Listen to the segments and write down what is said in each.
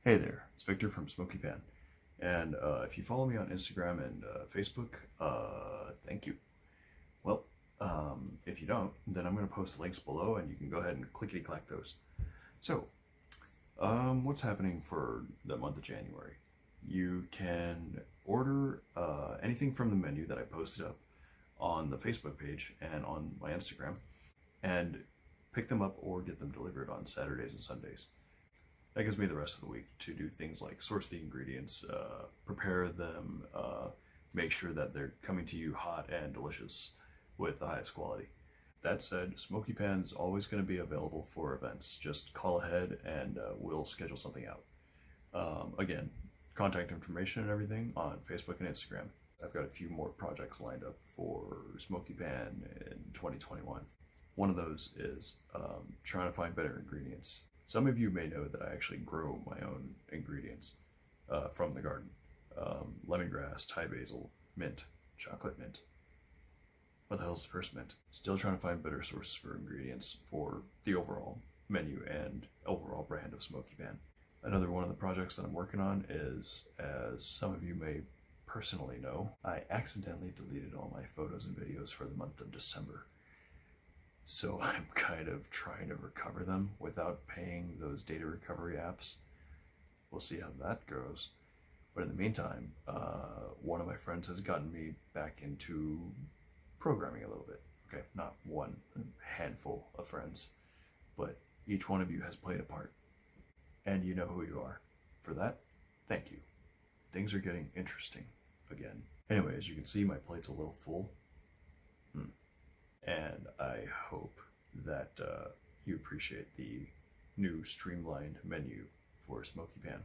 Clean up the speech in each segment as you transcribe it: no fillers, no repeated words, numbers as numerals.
Hey there, it's Victor from Smoky Pan. And if you follow me on Instagram and Facebook, thank you. Well, if you don't, then I'm going to post the links below and you can go ahead and clickety-clack those. So, what's happening for the month of January? You can order anything from the menu that I posted up on the Facebook page and on my Instagram and pick them up or get them delivered on Saturdays and Sundays. That gives me the rest of the week to do things like source the ingredients, prepare them, make sure that they're coming to you hot and delicious with the highest quality. That said, Smoky Pan is always going to be available for events. Just call ahead and we'll schedule something out. Again, contact information and everything on Facebook and Instagram. I've got a few more projects lined up for Smoky Pan in 2021. One of those is trying to find better ingredients. Some of you may know that I actually grow my own ingredients from the garden. Lemongrass, Thai basil, mint, chocolate mint. What the hell is the first mint? Still trying to find better sources for ingredients for the overall menu and overall brand of Smoky Pan. Another one of the projects that I'm working on is, as some of you may personally know, I accidentally deleted all my photos and videos for the month of December. So I'm kind of trying to recover them without paying those data recovery apps. We'll see how that goes. But in the meantime, one of my friends has gotten me back into programming a little bit. Okay, not one, a handful of friends, but each one of you has played a part. And you know who you are. For that, thank you. Things are getting interesting again. Anyway, as you can see, my plate's a little full. And I hope that you appreciate the new streamlined menu for Smoky Pan.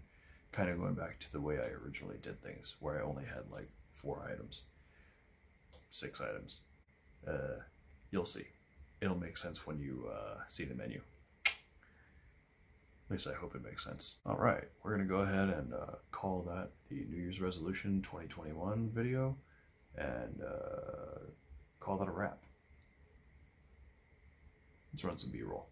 Kind of going back to the way I originally did things, where I only had like 4 items, 6 items. You'll see. It'll make sense when you see the menu. At least I hope it makes sense. All right, we're going to go ahead and call that the New Year's Resolution 2021 video and call that a wrap. Let's run some B-roll.